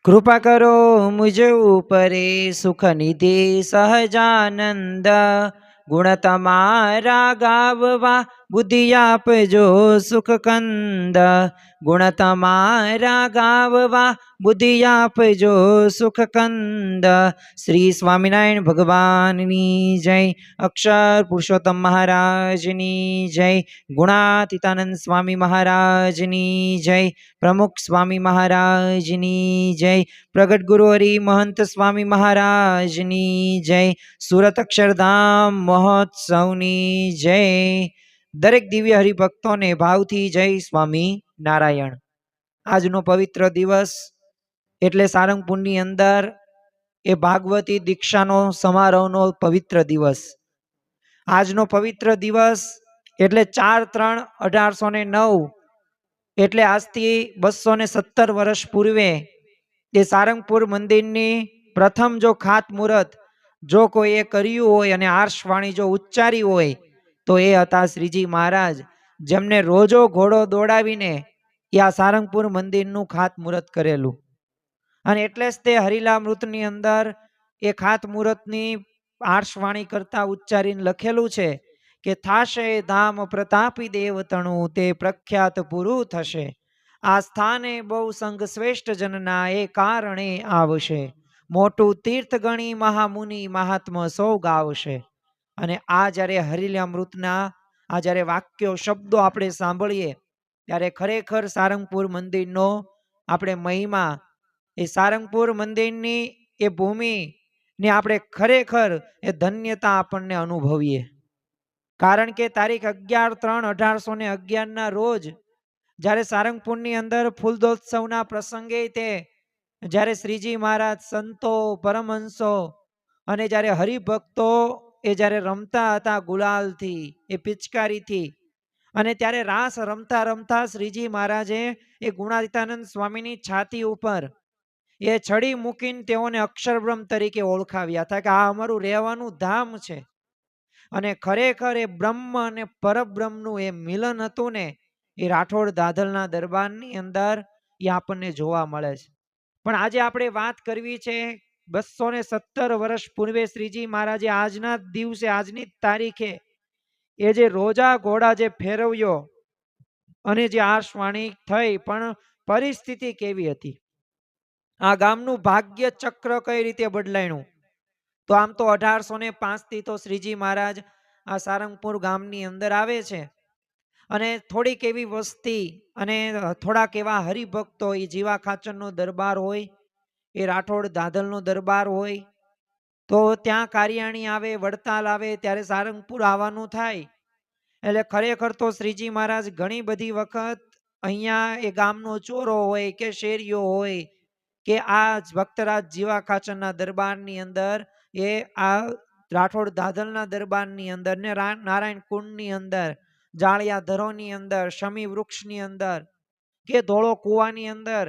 કૃપા કરો મુજ ઉપરે સુખ નિધિ સહજાનંદ. ગુણ તમારા ગાવવા બુદ્ધિ આપજો સુખ કંદ. ગુણ તમારા ગાવવા બુદ્ધિ આપજો સુખ કંદ. શ્રી સ્વામિનારાયણ ભગવાનની જય. અક્ષર પુરુષોત્તમ મહારાજની જય. ગુણાતીતાનંદ સ્વામી મહારાજની જય. પ્રમુખ સ્વામી મહારાજની જય. પ્રગટ ગુરુ હરિ મહંત સ્વામી મહારાજની જય. સુરત અક્ષરધામ મહોત્સવની જય. દરેક દિવ્ય હરિભક્તોને ભાવથી જય સ્વામી નારાયણ. આજનો પવિત્ર દિવસ એટલે સારંગપુરની અંદર એ ભાગવતી દીક્ષાનો સમારોહનો પવિત્ર દિવસ. આજનો પવિત્ર દિવસ એટલે 4/3/1809 એટલે આજથી 217 વર્ષ પૂર્વે એ સારંગપુર મંદિરની પ્રથમ જો ખાતમુહૂર્ત જો કોઈએ કર્યું હોય અને આર્ષવાણી જો ઉચ્ચારી હોય તો એ હતા શ્રીજી મહારાજ, જેમને રોજો ઘોડો દોડાવીને એ આ સારંગપુર મંદિરનું ખાતમુહૂર્ત કરેલું. અને એટલે જ તે હરિલામૃતની અંદર એ ખાતમુહૂર્તની આર્ષવાણી કરતા ઉચ્ચારીને લખેલું છે કે થાશે ધામ પ્રતાપી દેવતણું તે પ્રખ્યાત પૂરું થશે. આ સ્થાને બહુ સંઘ શ્રેષ્ઠ જનના એ કારણે આવશે. મોટું તીર્થ ગણી મહામુનિ મહાત્મ સૌ ગાવશે. અને આ જ્યારે હરિલામૃતના આ જ્યારે વાક્યો શબ્દો આપણે સાંભળીએ ત્યારે ખરેખર સારંગપુર મંદિરનો આપણે મહિમા, એ સારંગપુર મંદિરની એ ભૂમિ ને આપણે ખરેખર એ ધન્યતા આપણને અનુભવીએ. કારણ કે તારીખ 11/3/1811 રોજ જ્યારે સારંગપુરની અંદર ફૂલદોત્સવના પ્રસંગે તે જ્યારે શ્રીજી મહારાજ, સંતો, પરમહંસો અને જ્યારે હરિભક્તો એ જ્યારે રમતા હતા ગુલાલથી, એ પિચકારીથી, અને ત્યારે રાસ રમતા રમતા શ્રીજી મહારાજે એ ગુણાતીતાનંદ સ્વામીની છાતી ઉપર એ છડી મૂકીને તેઓને અક્ષરબ્રહ્મ તરીકે ઓળખાવ્યા હતા કે આ અમારું રહેવાનું ધામ છે. અને ખરેખર એ બ્રહ્મ અને પરબ્રહ્મનું એ મિલન હતું ને, એ રાઠોડ દાદલના દરબારની અંદર એ આપણને જોવા મળે છે. પણ આજે આપણે વાત કરવી છે 217 વર્ષ પૂર્વે શ્રીજી મહારાજે આજના દિવસે, આજની તારીખે એ જે રોજા ઘોડા જે ફેરવ્યો અને જે આર્ષવાણી થઈ, પણ પરિસ્થિતિ કેવી હતી, આ ગામનું ભાગ્ય ચક્ર કઈ રીતે બદલાયું. તો આમ તો 1805 થી તો શ્રીજી મહારાજ આ સારંગપુર ગામની અંદર આવે છે અને થોડીક એવી વસ્તી અને થોડાક એવા હરિભક્તો, એ જીવા ખાચરનો દરબાર હોય, એ રાઠોડ દાદલનો દરબાર હોય, તો ત્યાં કાર્યાણી આવે, વડતાલ આવે, ત્યારે સારંગપુર આવવાનું થાય. એટલે ખરેખર તો શ્રીજી મહારાજ ઘણી બધી વખત અહીંયા એ ગામનો ચોરો હોય કે શેરીઓ હોય કે આ ભક્તરાજ જીવા ખાચરના દરબારની અંદર, એ આ રાઠોડ દાદલના દરબારની અંદર ને નારાયણ કુંડની અંદર, જાળિયા ધરોની અંદર, શમી વૃક્ષની અંદર કે ધોળો કુવાની અંદર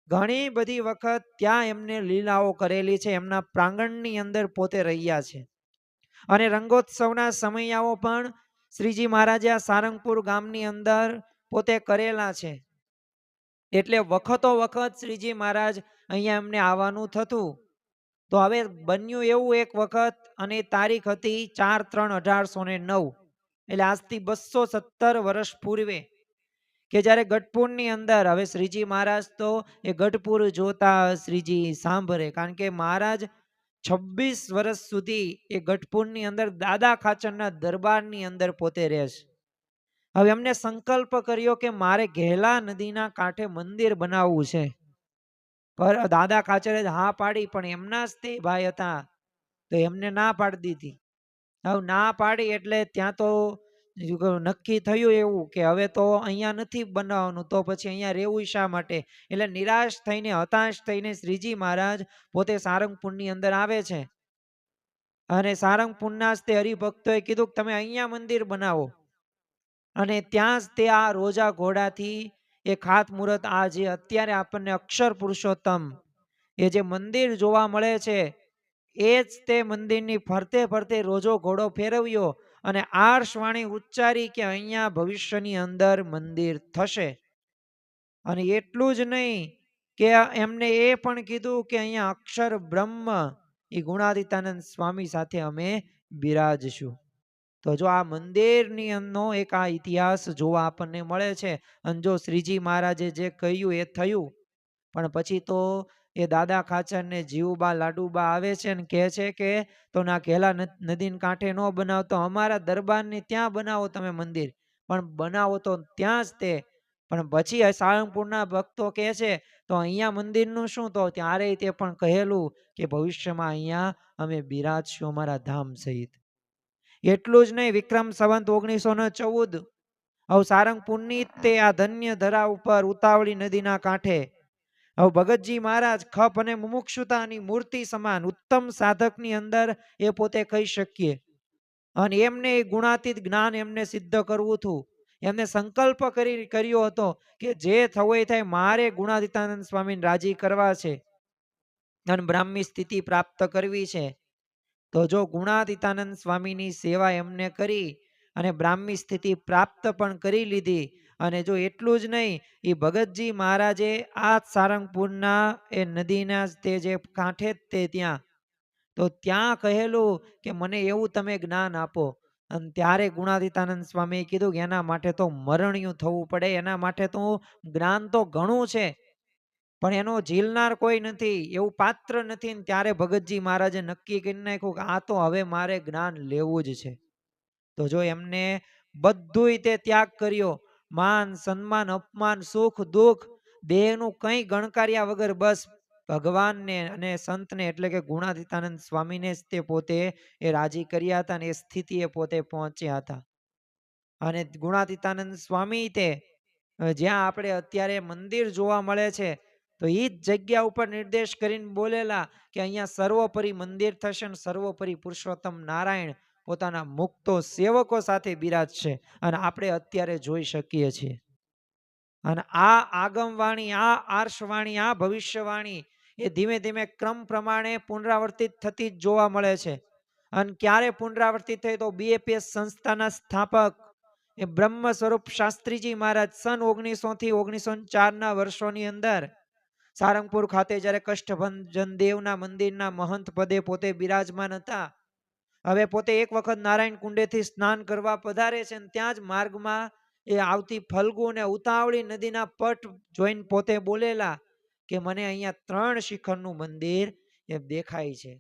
ઘણી બધી વખત ત્યાં એમને લીલાઓ કરેલી છે. એમના પ્રાંગણની અંદર પોતે રહ્યા છે. અને રંગોત્સવના સમયાઓ પણ શ્રીજી મહારાજે આ સારંગપુર ગામની અંદર પોતે કરેલા છે. એટલે વખતો વખત શ્રીજી મહારાજ અહીંયા એમને આવવાનું થતું. તો હવે બન્યું એવું એક વખત, અને તારીખ હતી 4/3/1809, એટલે આજથી 217 વર્ષ પૂર્વે કે જ્યારે ગઢપુરની અંદર, હવે શ્રીજી મહારાજ તો એ ગઢપુર જોતા શ્રીજી સાંભળે, કારણ કે મહારાજ 26 વર્ષ સુધી એ ગઢપુરની અંદર દાદા ખાચરના દરબારની અંદર પોતે રહે છે. હવે એમને સંકલ્પ કર્યો કે મારે ઘેલા નદીના કાંઠે મંદિર બનાવવું છે. પર દાદા ખાચરે હા પાડી, પણ એમના જ તે ભાઈ હતા તો એમને ના પાડી દીધી. હવે ના પાડી એટલે ત્યાં તો નક્કી થયું એવું કે હવે તો અહીંયા નથી બનાવવાનું, તો પછી અહીંયા રહેવું શા માટે. એટલે નિરાશ થઈને, હતાશ થઈને શ્રીજી મહારાજ પોતે સારંગપુરની અંદર આવે છે. અને સારંગપુરના જ તે હરિભક્તોએ કીધું કે તમે અહીંયા મંદિર બનાવો. અને ત્યાં જ તે આ રોજા ઘોડાથી એ ખાતમુહૂર્ત, આ જે અત્યારે આપણને અક્ષર પુરુષોત્તમ એ જે મંદિર જોવા મળે છે, એ જ તે મંદિરની ફરતે ફરતે રોજો ઘોડો ફેરવ્યો અને આર્ષવાણી ઉચ્ચારી કે અહીંયા ભવિષ્યની અંદર મંદિર થશે. અને એટલું જ નહીં કે એમને એ પણ કીધું કે અહીંયા અક્ષર બ્રહ્મ એ ગુણાતીતાનંદ સ્વામી સાથે અમે બિરાજશું. તો જો આ મંદિરની અંદરનો એક આ ઇતિહાસ જોવા આપણને મળે છે. અને જો શ્રીજી મહારાજે જે કહ્યું એ થયું. પણ પછી તો એ દાદા ખાચર ને જીવુબા લાડુબા આવે છે ને કહે છે કે તો ના ઘેલા નદીને કાંઠે ન બનાવતો, અમારા દરબારની ત્યાં બનાવો તમે મંદિર. પણ બનાવો તો ત્યાં જ તે. પણ પછી સાળંગપુરના ભક્તો કહે છે તો અહીંયા મંદિરનું શું? તો ત્યારે તે પણ કહેલું કે ભવિષ્યમાં અહીંયા અમે બિરાજશું અમારા ધામ સહિત. એટલું જ નહીં, વિક્રમ સંવત 1914 હવે સારંગપુરની તે આ ધન્ય ધરા ઉપર ઉતાવળી નદીના કાંઠે હવે ભગતજી મહારાજ ખપ અને મુમુક્ષુતાની મૂર્તિ સમાન ઉત્તમ સાધકની અંદર એ પોતે કહી શકીએ. અને એમને એ ગુણાતીત જ્ઞાન એમને સિદ્ધ કરવું હતું. એમને સંકલ્પ કર્યો હતો કે જે થવો એ થાય, મારે ગુણાતીતાનંદ સ્વામીને રાજી કરવા છે અને બ્રાહ્મી સ્થિતિ પ્રાપ્ત કરવી છે. તો જો ગુણાતીતાનંદ સ્વામીની સેવા એમને કરી અને બ્રાહ્મી સ્થિતિ પ્રાપ્ત પણ કરી લીધી. અને જો એટલું જ નહીં, એ ભગતજી મહારાજે આ સારંગપુરના એ નદીના તે જે કાંઠે જ તે ત્યાં તો ત્યાં કહેલું કે મને એવું તમે જ્ઞાન આપો. અને ત્યારે ગુણાતીતાનંદ સ્વામીએ કીધું કે એના માટે તો મરણિયું થવું પડે, એના માટે તો જ્ઞાન તો ઘણું છે પણ એનો ઝીલનાર કોઈ નથી, એવું પાત્ર નથી. ત્યારે ભગતજી મહારાજે નક્કી કરી નાખ્યું કે આ તો હવે મારે જ્ઞાન લેવું જ છે. તો જો એમને બધુંય તે ત્યાગ કર્યો, માન સન્માન અપમાન સુખ દુઃખ દેહનું કંઈ ગણકાર્યા વગર બસ ભગવાનને અને સંતને એટલે કે ગુણાતીતાનંદ સ્વામીને જ તે પોતે એ રાજી કર્યા હતા અને એ સ્થિતિએ પોતે પહોંચ્યા હતા. અને ગુણાતીતાનંદ સ્વામી તે જ્યાં આપણે અત્યારે મંદિર જોવા મળે છે તો એ જ જગ્યા ઉપર નિર્દેશ કરીને બોલેલા કે અહીંયા સર્વોપરી મંદિર થશે અને સર્વોપરી પુરુષોત્તમ નારાયણ પોતાના મુક્તો સેવકો સાથે બિરાજશે. અને આપણે અત્યારે જોઈ શકીએ છીએ. અને આ આગમવાણી, આ આર્ષવાણી, આ ભવિષ્યવાણી એ ધીમે ધીમે ક્રમ પ્રમાણે પુનરાવર્તિત થતી જ જોવા મળે છે. અને ક્યારે પુનરાવર્તિત થઈ? તો બીએપીએસ સંસ્થાના સ્થાપક એ બ્રહ્મ સ્વરૂપ શાસ્ત્રીજી મહારાજ સન 1900 થી 1904 વર્ષોની અંદર સારંગપુર ખાતે જ્યારે કષ્ટભંજન દેવના મંદિરના મહંત પદે પોતે બિરાજમાન હતા. હવે પોતે એક વખત નારાયણ કુંડેથી સ્નાન કરવા પધારે છે અને ત્યાં જ માર્ગમાં એ આવતી ફલ્ગુ અને ઉતાવળી નદીના પટ જોઈને પોતે બોલેલા કે મને અહીંયા 3 શિખરનું મંદિર એ દેખાય છે.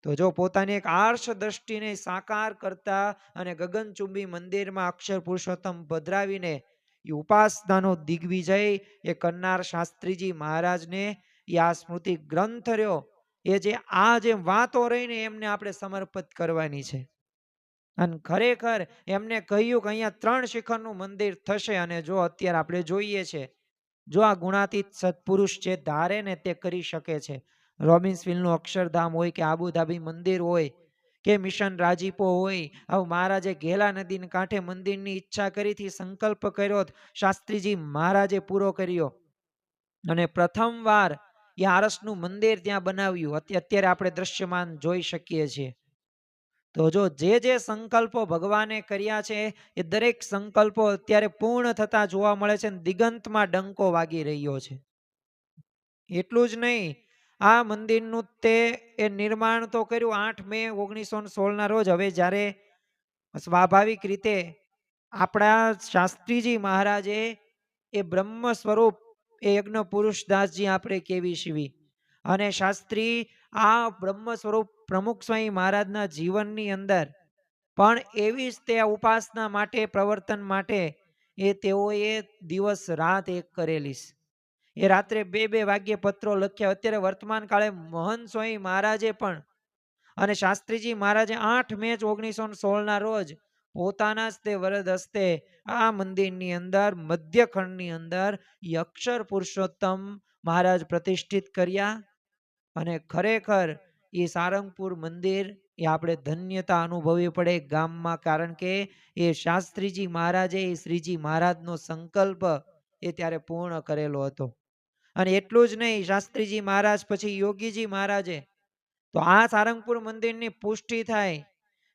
તો જો પોતાની એક આર્ષ દ્રષ્ટિને સાકાર કરતા અને ગગનચુંબી મંદિરમાં અક્ષર પુરુષોત્તમ પધરાવીને એ ઉપાસનાનો દિગ્વિજય એ કરનાર શાસ્ત્રીજી મહારાજને એ આ સ્મૃતિ ગ્રંથ રહ્યો એ જે આ જે વાતો રહીને એમને આપણે સમર્પિત કરવાની છે. અને ખરેખર એમને કહ્યું કે અહીંયા 3 શિખરનું મંદિર થશે. અને જો અત્યારે આપણે જોઈએ છે, જો આ ગુણાતીત સત્પુરુષ જે ધારે ને તે કરી શકે છે. રોબિન્સવિલનું અક્ષરધામ હોય કે આબુધાબી મંદિર હોય કે મિશન રાજીપો હોય, આવું મહારાજે ઘેલા નદીને કાંઠે મંદિરની ઈચ્છા કરીથી સંકલ્પ કર્યો, શાસ્ત્રીજી મહારાજે પૂરો કર્યો અને પ્રથમવાર એ આરસનું મંદિર ત્યાં બનાવ્યું. અત્યારે આપણે દ્રશ્યમાન જોઈ શકીએ છીએ. તો જો જે સંકલ્પો ભગવાને કર્યા છે એ દરેક સંકલ્પો અત્યારે પૂર્ણ થતા જોવા મળે છે. દિગંતમાં ડંકો વાગી રહ્યો છે. એટલું જ નહીં, આ મંદિરનું તે એ નિર્માણ તો કર્યું 8 મે 1916 રોજ. હવે જ્યારે સ્વાભાવિક રીતે આપણા શાસ્ત્રીજી મહારાજે એ બ્રહ્મ સ્વરૂપ એ યજ્ઞ પુરુષદાસજી આપણે કેવી શિવી અને શાસ્ત્રી આ બ્રહ્મ સ્વરૂપ પ્રમુખ સ્વામી મહારાજના જીવનની અંદર પણ એવી જ તે ઉપાસના માટે પ્રવર્તન માટે એ તેઓએ દિવસ રાત એક કરેલી. એ રાત્રે 2-2 વાગ્યે પત્રો લખ્યા. અત્યારે વર્તમાન કાળે મહંત સ્વામી મહારાજે પણ અને શાસ્ત્રીજી મહારાજે 8 મે 1916 રોજ પોતાના જ તે વરદ હસ્તે આ મંદિરની અંદર મધ્યખંડની અંદર અક્ષર પુરુષોત્તમ મહારાજ પ્રતિષ્ઠિત કર્યા. અને ખરેખર એ સારંગપુર મંદિર એ આપણે ધન્યતા અનુભવવી પડે ગામમાં, કારણ કે એ શાસ્ત્રીજી મહારાજે એ શ્રીજી મહારાજનો સંકલ્પ એ ત્યારે પૂર્ણ કરેલો હતો. અને એટલું જ નહીં, શાસ્ત્રીજી મહારાજ પછી યોગીજી મહારાજે તો આ સારંગપુર મંદિરની પુષ્ટિ થાય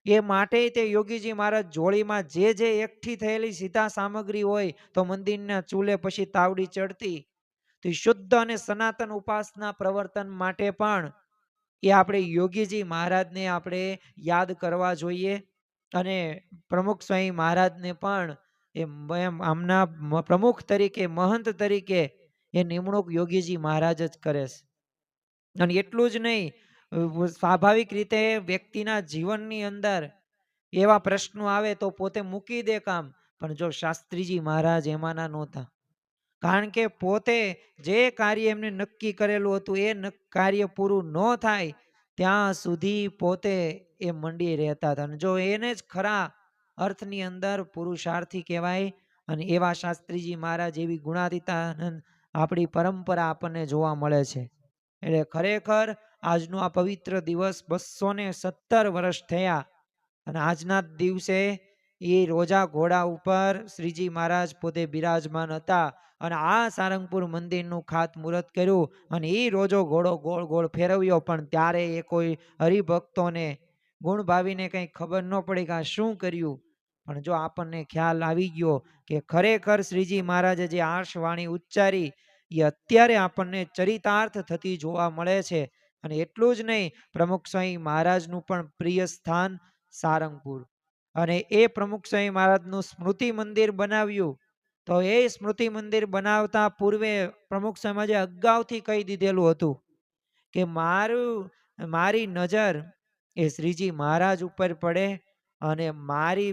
એ માટે તે યોગીજી મહારાજ જોડીમાં જે એકઠી થયેલી સીધા સામગ્રી હોય તો મંદિરના ચૂલે પછી તાવડી ચડતી. તો એ શુદ્ધ અને સનાતન ઉપાસના પ્રવર્તન માટે પણ એ આપણે યોગીજી મહારાજને આપણે યાદ કરવા જોઈએ. અને પ્રમુખ સ્વામી મહારાજને પણ આમના પ્રમુખ તરીકે, મહંત તરીકે એ નિમણૂક યોગીજી મહારાજ જ કરે છે. અને એટલું જ નહીં, સ્વાભાવિક રીતે વ્યક્તિના જીવનની અંદર એવા પ્રશ્નો આવે તો પોતે મૂકી દે કામ, પણ જો શાસ્ત્રીજી મહારાજ એમાંના નહોતા. કારણ કે પોતે જે કાર્ય એમને નક્કી કરેલું હતું એ કાર્ય પૂરું ન થાય ત્યાં સુધી પોતે એ મંડી રહેતા હતા. અને જો એને જ ખરા અર્થની અંદર પુરુષાર્થી કહેવાય. અને એવા શાસ્ત્રીજી મહારાજ, એવી ગુણાતીતાનંદ આપણી પરંપરા આપણને જોવા મળે છે. એટલે ખરેખર આજનો આ પવિત્ર દિવસ 217 વર્ષ થયા. અને આજના દિવસે એ રોજા ઘોડા ઉપર શ્રીજી મહારાજ પોતે બિરાજમાન હતા. અને આ સારંગપુર મંદિરનું ખાતમુહૂર્ત કર્યું. અને એ રોજો ઘોડો ગોળ ગોળ ફેરવ્યો, પણ ત્યારે એ કોઈ હરિભક્તોને ગુણ ભાવીને કંઈ ખબર ન પડી કે આ શું કર્યું. પણ જો આપણને ખ્યાલ આવી ગયો કે ખરેખર શ્રીજી મહારાજે જે આર્ષવાણી ઉચ્ચારી એ અત્યારે આપણને ચરિતાર્થ થતી જોવા મળે છે. અને એટલું જ નહીં, પ્રમુખ સ્વામી મહારાજનું પણ પ્રિય સ્થાન સારંગપુર. અને એ પ્રમુખ સ્વામી મહારાજનું સ્મૃતિ મંદિર બનાવ્યું. તો એ સ્મૃતિ મંદિર બનાવતા પૂર્વે પ્રમુખ સ્વામીએ અગાઉથી કહી દીધેલું હતું કે મારી નજર એ શ્રીજી મહારાજ ઉપર પડે અને મારી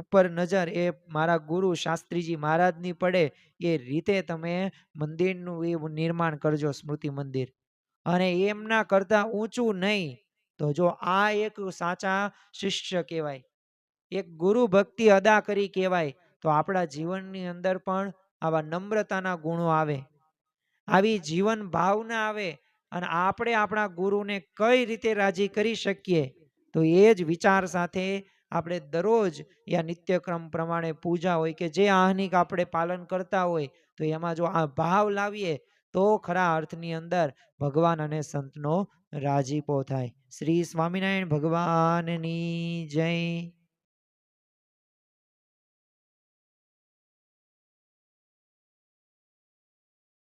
ઉપર નજર એ મારા ગુરુ શાસ્ત્રીજી મહારાજની પડે, એ રીતે તમે મંદિરનું એ નિર્માણ કરજો, સ્મૃતિ મંદિર. અને એમના કરતા ઊંચું નહીં. તો જો આ એક સાચા શિષ્ય કહેવાય, એક ગુરુ ભક્તિ અદા કરી કહેવાય. તો આપણા જીવનની અંદર પણ આવા નમ્રતાના ગુણો આવે, આવી જીવન ભાવના આવે. અને આપણે આપણા ગુરુને કઈ રીતે રાજી કરી શકીએ, તો એ જ વિચાર સાથે આપણે દરરોજ યા નિત્યક્રમ પ્રમાણે પૂજા હોય કે જે આહ્નિક આપણે પાલન કરતા હોય, તો એમાં જો આ ભાવ લાવીએ તો ખરા અર્થની અંદર ભગવાન અને સંતનો રાજીપો થાય. શ્રી સ્વામિનારાયણ ભગવાનની જય.